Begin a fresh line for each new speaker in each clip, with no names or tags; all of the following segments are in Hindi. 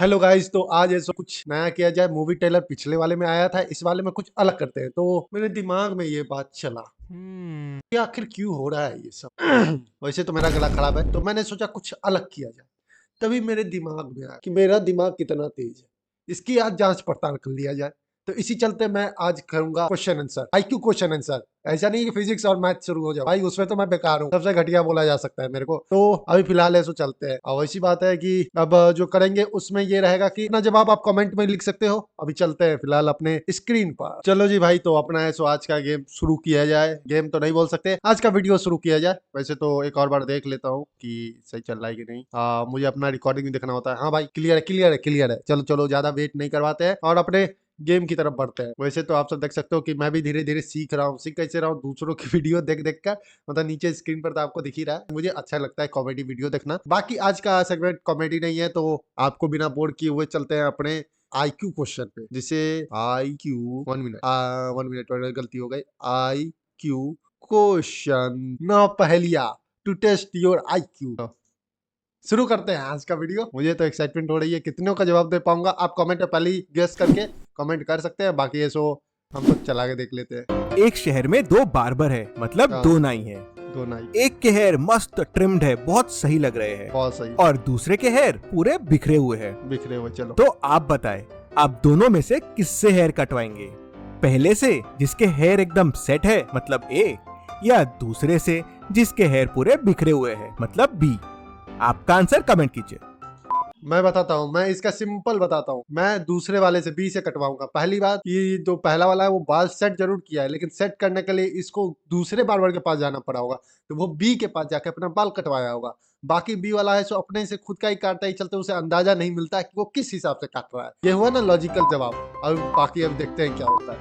हेलो गाइस, तो आज ऐसा कुछ नया किया जाए। मूवी ट्रेलर पिछले वाले में आया था, इस वाले में कुछ अलग करते हैं। तो मेरे दिमाग में ये बात चला कि आखिर क्यों हो रहा है ये सब। वैसे तो मेरा गला खराब है, तो मैंने सोचा कुछ अलग किया जाए। तभी मेरे दिमाग में आया कि मेरा दिमाग कितना तेज है, इसकी आज जांच पड़ताल कर लिया जाए। तो इसी चलते मैं आज करूंगा question answer, IQ question answer. ऐसा नहीं कि फिजिक्स और मैथ शुरू हो जाए भाई, उसमें तो मैं बेकार हूँ, सबसे घटिया बोला जा सकता है मेरे को। तो अभी फिलहाल ऐसा चलते हैं। और ऐसी बात है कि अब जो करेंगे उसमें ये रहेगा कि अपना जवाब आप कमेंट में लिख सकते हो। अभी चलते हैं फिलहाल अपने स्क्रीन पर। चलो जी भाई, तो अपना ऐसो आज का गेम शुरू किया जाए। गेम तो नहीं बोल सकते, आज का वीडियो शुरू किया जाए। वैसे तो एक और बार देख लेता हूँ कि सही चल रहा है कि नहीं। मुझे अपना रिकॉर्डिंग भी देखना होता है। हाँ भाई, क्लियर है क्लियर है क्लियर है। चलो चलो, ज्यादा वेट नहीं करवाते हैं और अपने गेम की तरफ बढ़ते हैं। वैसे तो आप सब देख सकते हो कि मैं भी धीरे धीरे सीख रहा हूँ। सीख कैसे रहा हूँ? दूसरों की वीडियो देख देख कर। मतलब नीचे स्क्रीन पर तो आपको दिख ही रहा है, मुझे अच्छा लगता है कॉमेडी वीडियो देखना। बाकी आज का सेगमेंट कॉमेडी नहीं है, तो आपको बिना बोर किए हुए चलते हैं अपने आईक्यू क्वेश्चन पे। जिसे आईक्यू 1 मिनट 1 मिनट गलती हो गई। आईक्यू क्वेश्चन, न पहेलिया, टू टेस्ट योर आईक्यू। शुरू करते हैं आज का वीडियो। मुझे तो एक्साइटमेंट हो रही है, कितनों का जवाब दे पाऊंगा। आप कमेंट में पहले ही गेस करके कमेंट कर सकते हैं, बाकी ये सो हम तो चला के देख लेते हैं।
एक शहर में दो बार्बर है, मतलब
हाँ।
दो नाई है।
दो नाई।
एक के हेयर मस्त ट्रिम्ड है, बहुत सही लग रहे हैं,
बहुत सही।
और दूसरे के हेयर पूरे बिखरे हुए हैं।
बिखरे हुए। चलो
तो आप बताएं, आप दोनों में से किससे हेयर कटवाएंगे? पहले से जिसके हेयर एकदम सेट है, मतलब ए, या दूसरे से जिसके हेयर पूरे बिखरे हुए हैं, मतलब बी? आपका आंसर कमेंट कीजिए।
मैं बताता हूँ, मैं इसका सिंपल बताता हूँ। मैं दूसरे वाले से बी से कटवाऊंगा। पहली बात, ये जो पहला वाला है वो बाल सेट जरूर किया है, लेकिन सेट करने के लिए इसको दूसरे बार्बर के पास जाना पड़ा होगा, तो वो बी के पास जाके अपना बाल कटवाया होगा। बाकी बी वाला है सो अपने से खुद का ही काटता ही चलते, उसे अंदाजा नहीं मिलता है कि वो किस हिसाब से काट रहा है। ये हुआ ना लॉजिकल जवाब। अब बाकी अब देखते हैं क्या होता है।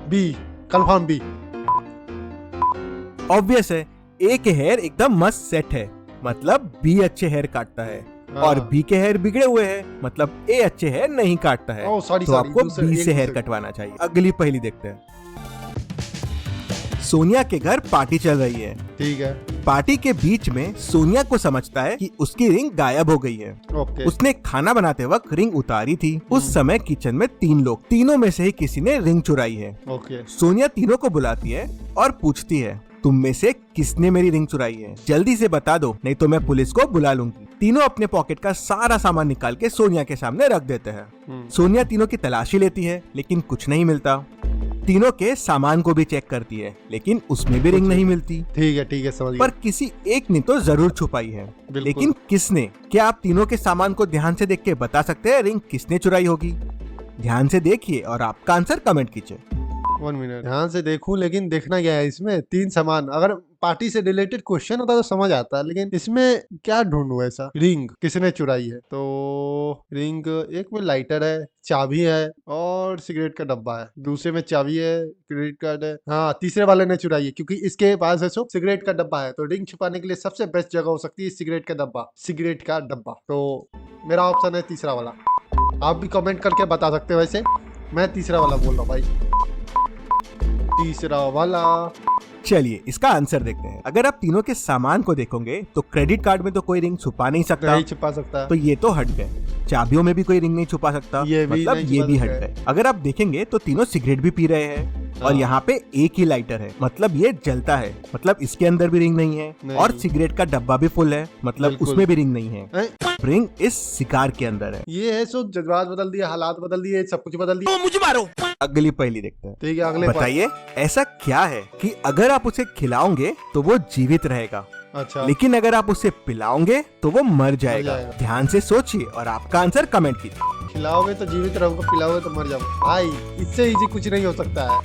B, confirm B.
ऑब्वियस है, ए के हेयर एकदम मस्त सेट है, मतलब बी अच्छे हेयर काटता है, और बी के हेयर बिगड़े हुए हैं, मतलब ए अच्छे हेयर नहीं काटता है।
ओह सॉरी
तो
सॉरी,
आपको
दूसरे-
बी
एक
से हेयर
दूसरे-
कटवाना चाहिए। अगली पहेली देखते हैं। सोनिया के घर पार्टी चल रही है।
ठीक है।
पार्टी के बीच में सोनिया को समझता है कि उसकी रिंग गायब हो गई है।
ओके।
उसने खाना बनाते वक्त रिंग उतारी थी। उस समय किचन में 3 लोग, तीनों में से ही किसी ने रिंग चुराई है।
ओके।
सोनिया तीनों को बुलाती है और पूछती है, तुम में से किसने मेरी रिंग चुराई है? जल्दी से बता दो, नहीं तो मैं पुलिस को बुला लूंगी। तीनों अपने पॉकेट का सारा सामान निकाल के सोनिया के सामने रख देते हैं। सोनिया तीनों की तलाशी लेती है, लेकिन कुछ नहीं मिलता। तीनों के सामान को भी चेक करती है, लेकिन उसमें भी रिंग नहीं मिलती।
ठीक है समझ
पर किसी एक ने तो जरूर छुपाई है, लेकिन किसने? क्या आप तीनों के सामान को ध्यान से देख के बता सकते हैं रिंग किसने चुराई होगी? ध्यान से देखिए और आपका आंसर कमेंट कीजिए।
1 मिनट ध्यान से देखूं, लेकिन देखना क्या है इसमें? 3 सामान। अगर पार्टी से रिलेटेड क्वेश्चन होता तो समझ आता, लेकिन इसमें क्या ढूंढूं ऐसा? रिंग किसने चुराई है? तो रिंग एक में लाइटर है, चाबी है और सिगरेट का डब्बा है। दूसरे में चाबी है, क्रेडिट कार्ड है। हाँ, तीसरे वाले ने चुराई है, क्योंकि इसके पास है सो सिगरेट का डब्बा है। तो रिंग छुपाने के लिए सबसे बेस्ट जगह हो सकती है सिगरेट का डब्बा। सिगरेट का डब्बा, तो मेरा ऑप्शन है तीसरा वाला। आप भी कमेंट करके बता सकते हो। वैसे मैं तीसरा वाला बोल रहा हूँ भाई, तीसरा वाला।
चलिए इसका आंसर देखते हैं। अगर आप तीनों के सामान को देखोगे तो क्रेडिट कार्ड में तो कोई रिंग छुपा नहीं सकता,
नहीं छुपा सकता।
तो ये तो हट गए। चाबियों में भी कोई रिंग नहीं छुपा सकता,
ये भी
मतलब
नहीं
ये
छुपा
भी हट
सकता है।
गए। अगर आप देखेंगे तो तीनों सिगरेट भी पी रहे हैं, और
हाँ।
यहाँ पे एक ही लाइटर है, मतलब ये जलता है, मतलब इसके अंदर भी रिंग नहीं है।
नहीं।
और सिगरेट का डब्बा भी फुल है, मतलब
बिल्कुल।
उसमें भी रिंग नहीं है।
हैं?
रिंग इस सिगार के अंदर है।
ये है सो जज्बात बदल दिए, हालात बदल दिए, सब कुछ बदल दिया।
मुझे मारो। अगली पहेली देखते हैं।
ठीक है, अगले
बताइए ऐसा क्या है कि अगर आप उसे खिलाओगे तो वो जीवित रहेगा,
अच्छा।
लेकिन अगर आप उसे पिलाओगे तो वो मर जाएगा?
जाएगा।
ध्यान से सोचिए और आपका आंसर कमेंट कीजिए।
खिलाओगे तो जीवित रहूंगा, पिलाओगे तो मर जाऊंगा। भाई इससे इजी कुछ नहीं हो सकता है।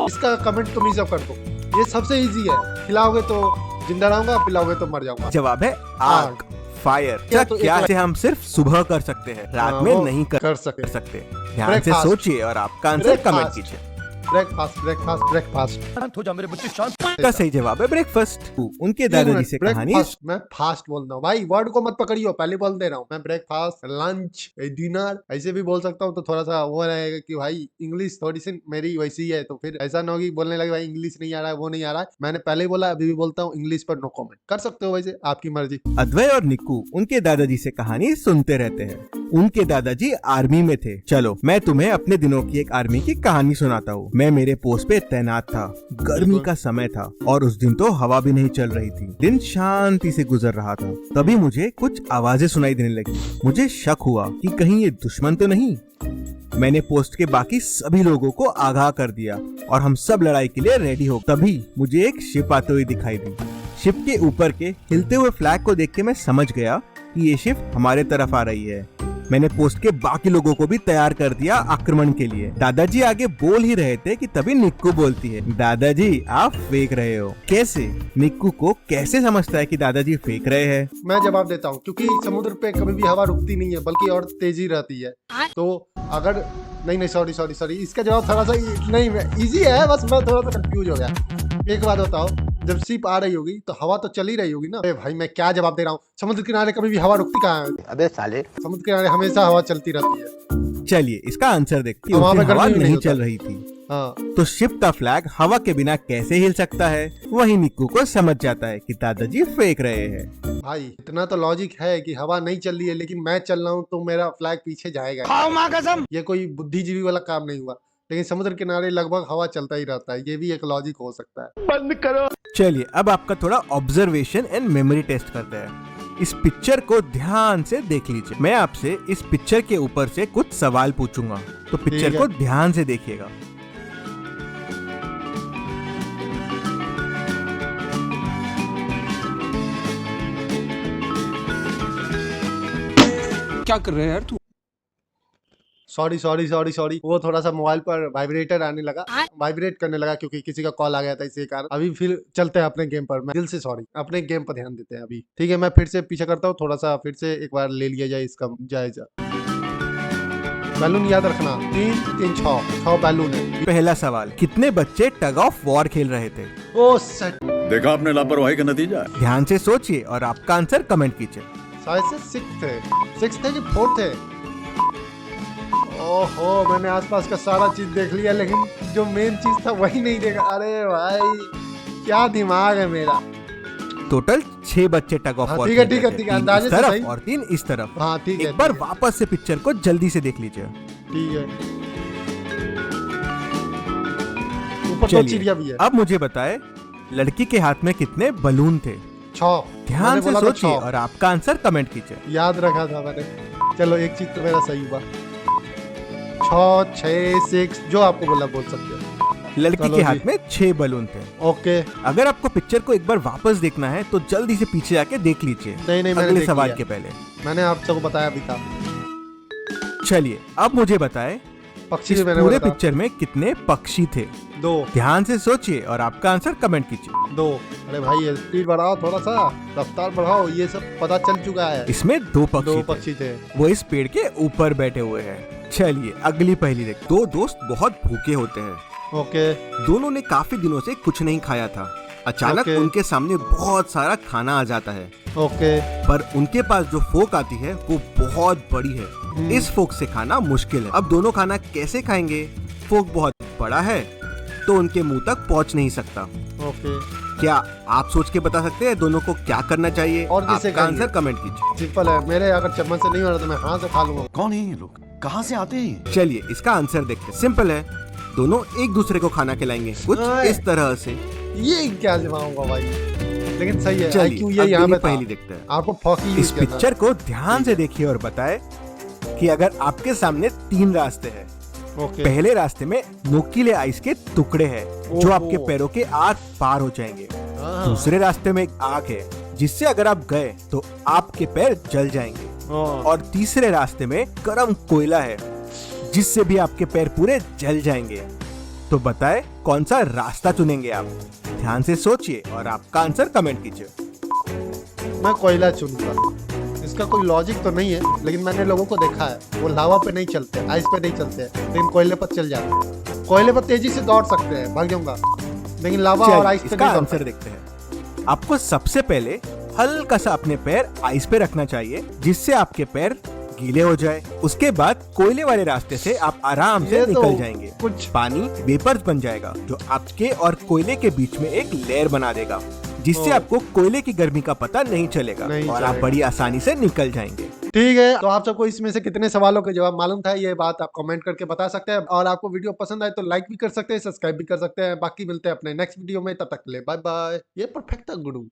इसका कमेंट तुम ही सब कर दो, ये सबसे इजी है। खिलाओगे तो जिंदा रहूंगा, पिलाओगे तो मर जाऊंगा।
जवाब है आग, फायर।
क्या
क्या
तो
क्या
एक-
से हम सिर्फ सुबह कर सकते हैं, रात
हाँ,
में
वो
नहीं कर
सकते।
सकते। ध्यान से
Breakfast।
सोचिए और आपका आंसर
Breakfast।
कमेंट कीजिए।
Breakfast breakfast breakfast.
हो जा मेरे बच्चे, शांत।
का सही जवाब है ब्रेकफास्ट। उनके दादाजी से कहानी
ब्रेकफास्ट, मैं फास्ट बोलता हूँ भाई, वर्ड को मत पकड़ियो, पहले बोल दे रहा हूँ मैं। ब्रेकफास्ट, लंच, डिनर ऐसे भी बोल सकता हूँ, तो थोड़ा सा वो रहेगा कि भाई इंग्लिश थोड़ी सी मेरी वैसी है, तो फिर ऐसा ना होगी बोलने लगे भाई इंग्लिश नहीं आ रहा है, वो नहीं आ रहा है। मैंने पहले ही बोला, अभी भी बोलता हूँ, इंग्लिश पर नो कमेंट। कर सकते हो वैसे, आपकी मर्जी।
अद्वैय और निक्कू उनके दादाजी से कहानी सुनते रहते हैं। उनके दादाजी आर्मी में थे। चलो मैं तुम्हें अपने दिनों की एक आर्मी की कहानी सुनाता हूँ। मैं मेरे पोस्ट पे तैनात था। गर्मी का समय था और उस दिन तो हवा भी नहीं चल रही थी। दिन शांति से गुजर रहा था। तभी मुझे कुछ आवाजें सुनाई देने लगी। मुझे शक हुआ कि कहीं ये दुश्मन तो नहीं। मैंने पोस्ट के बाकी सभी लोगों को आगाह कर दिया और हम सब लड़ाई के लिए रेडी हो। तभी मुझे एक शिप आते हुए दिखाई दी। शिप के ऊपर के हिलते हुए फ्लैग को देख के मैं समझ गया कि ये शिप हमारे तरफ आ रही है। मैंने पोस्ट के बाकी लोगों को भी तैयार कर दिया आक्रमण के लिए। दादाजी आगे बोल ही रहे थे कि तभी निक्कू बोलती है, दादाजी आप फेंक रहे हो। कैसे? निक्कू को कैसे समझता है कि दादाजी फेंक रहे हैं?
मैं जवाब देता हूँ, क्योंकि समुद्र पे कभी भी हवा रुकती नहीं है, बल्कि और तेजी रहती है। तो अगर नहीं सॉरी, इसका जवाब थोड़ा सा नहीं इजी है, बस मैं थोड़ा सा कंफ्यूज हो गया। एक बात बताओ, जब शिप आ रही होगी तो हवा तो चल ही रही होगी ना। अरे भाई मैं क्या जवाब दे रहा हूँ, समुद्र किनारे कभी भी हवा रुकती कहाँ है?
अबे साले,
समुद्र किनारे हमेशा हवा चलती रहती है।
चलिए इसका आंसर देखते हैं।
वहाँ पे
हवा
गर्मी भी नहीं
नहीं
होता।
चल रही थी,
हाँ,
तो शिप का फ्लैग हवा के बिना कैसे हिल सकता है? वही निक्कू को समझ जाता है कि दादाजी फेंक रहे हैं।
भाई इतना तो लॉजिक है कि हवा नहीं चल रही है, लेकिन मैं चल रहा हूँ तो मेरा फ्लैग पीछे जाएगा।
खाओ माँ कसम।
ये कोई बुद्धिजीवी वाला काम नहीं हुआ, लेकिन समुद्र किनारे लगभग हवा चलता ही रहता है, ये भी एक लॉजिक हो सकता है।
बंद करो।
चलिए अब आपका थोड़ा ऑब्जर्वेशन एंड मेमोरी टेस्ट करते हैं। इस पिक्चर को ध्यान से देख लीजिए। मैं आपसे इस पिक्चर के ऊपर से कुछ सवाल पूछूंगा, तो पिक्चर
ठीक है।
को ध्यान से देखिएगा।
क्या कर रहे हैं यार तू?
सॉरी, वो थोड़ा सा मोबाइल पर वाइब्रेटर आने लगा, वाइब्रेट करने लगा, क्योंकि किसी का कॉल आ गया था, इसी कारण। अभी फिर चलते हैं अपने गेम पर। मैं दिल से सॉरी, अपने गेम पर ध्यान देते हैं अभी। ठीक है, मैं फिर से पीछे करता हूँ, थोड़ा सा फिर से एक बार ले लिया जाए इसका जायजा। बैलून याद रखना, 3 बैलून है।
पहला सवाल, कितने बच्चे टग ऑफ वॉर खेल रहे थे?
ओ सेट,
देखा आपने लापरवाही का नतीजा।
ध्यान से सोचिए और आपका आंसर कमेंट कीजिए।
शायद से 6 थे कि 4 थे। ओहो, मैंने आसपास का सारा चीज देख लिया, लेकिन जो मेन चीज था वही नहीं देखा। अरे भाई क्या दिमाग है मेरा।
टोटल 6 बच्चे टग ऑफ
हाँ,
वॉर
ठीक है,
खेल
ठीक है,
रहे थे।
ठीक है,
3
अंदाजे
इस
से
तरफ
सही।
और 3 इस तरफ।
हाँ ठीक है,
एक बार
ठीक है,
वापस से पिक्चर को जल्दी से देख लीजिए।
ठीक है। ऊपर तो
चलिए,
चिड़िया भी है।
अब मुझे बताए लड़की के हाथ में कितने बलून थे?
6।
ध्यान से सोचिए और आपका आंसर कमेंट कीजिए।
याद रखा था मैंने। चलो एक चीज तो मेरा सही हुआ। 6, 6, 6 जो आपको बोला बोल सकते हो।
लड़की
चलो
के
जी।
हाथ में 6 बलून थे।
ओके।
अगर आपको पिक्चर को एक बार वापस देखना है तो जल्दी से पीछे जाके देख लीजिए।
नहीं, मैंने
अगले
देख
सवाल
लिया।
के पहले।
मैंने आप सबको बताया भी था।
चलिए अब मुझे बताए
पक्षी
इस
भी मैंने
पूरे
बोला था।
पिक्चर में कितने पक्षी थे?
2।
ध्यान से सोचिए और आपका आंसर कमेंट कीजिए।
2। अरे भाई स्पीड बढ़ाओ, थोड़ा सा रफ्तार बढ़ाओ, ये सब पता चल चुका है।
इसमें 2
2
पक्षी थे।
पक्षी थे।
वो इस पेड़ के ऊपर बैठे हुए हैं। चलिए अगली पहेली देखते हैं। 2 दोस्त बहुत भूखे होते हैं।
ओके।
दोनों ने काफी दिनों से कुछ नहीं खाया था। अचानक
ओके।
उनके सामने बहुत सारा खाना आ जाता है,
ओके।
पर उनके पास जो फोक आती है वो बहुत बड़ी है। इस फोक से खाना मुश्किल है। अब दोनों खाना कैसे खाएंगे? फोक बहुत बड़ा है तो उनके मुंह तक पहुंच नहीं सकता।
ओके।
क्या आप सोच के बता सकते हैं दोनों को क्या करना चाहिए?
और किसे
आपका
खाएंगे?
आंसर कमेंट कीजिए।
सिंपल है, मेरे अगर चम्मच से नहीं हो रहा तो मैं हाथ से खा लूंगा।
कौन है ये लोग, कहाँ से आते हैं?
चलिए इसका आंसर देखते हैं। सिंपल है, दोनों एक दूसरे को खाना खिलाएंगे कुछ
ओए।
इस तरह से।
ये क्या जमाऊंगा भाई, लेकिन सही है।
चलिए
IQ ये यहाँ
अगली
पे था।
पहेली देखते हैं।
आपको फॉकी
इस पिक्चर को ध्यान से देखिए और बताएं कि अगर आपके सामने 3 रास्ते हैं,
ओके।
पहले रास्ते में नुकीले आइस के टुकड़े हैं जो
ओहो।
आपके पैरों के आर पार हो जाएंगे।
हाँ।
दूसरे रास्ते में एक आग है जिससे अगर आप गए तो आपके पैर जल जाएंगे।
हाँ।
और तीसरे रास्ते में गर्म कोयला है जिससे भी आपके पैर पूरे जल जाएंगे। तो बताएं कौन सा रास्ता चुनेंगे आप? ध्यान से सोचिए और आपका आंसर कमेंट कीजिए।
मैं कोयला चुनूंगा। इसका कोई लॉजिक तो नहीं है, लेकिन मैंने लोगों को देखा है वो लावा पे नहीं चलते, आइस पे नहीं चलते, लेकिन कोयले पर चल जाते हैं। कोयले पर तेजी से दौड़ सकते हैं, भाग जाऊंगा, लेकिन लावा और
चलिए,
आइस पे
इसका
नहीं दौड़
आंसर देखते हैं। आपको सबसे पहले हल्का सा अपने पैर आइस पे रखना चाहिए, जिससे आपके पैर गीले हो जाए। उसके बाद कोयले वाले रास्ते से आप आराम से
ये तो
निकल जाएंगे।
कुछ
पानी वेपर्स बन जाएगा, जो आपके और कोयले के बीच में एक लेयर बना देगा, जिससे
ओ।
आपको कोयले की गर्मी का पता नहीं चलेगा
नहीं
और आप
चलेगा।
बड़ी आसानी से निकल जाएंगे।
ठीक है, तो आप सबको इसमें से कितने सवालों के जवाब मालूम था, ये बात आप कमेंट करके बता सकते हैं। और आपको वीडियो पसंद आए तो लाइक भी कर सकते हैं, सब्सक्राइब भी कर सकते हैं। बाकी मिलते हैं अपने नेक्स्ट वीडियो में, तब तक के लिए बाय बाय। ये परफेक्ट था गुरु।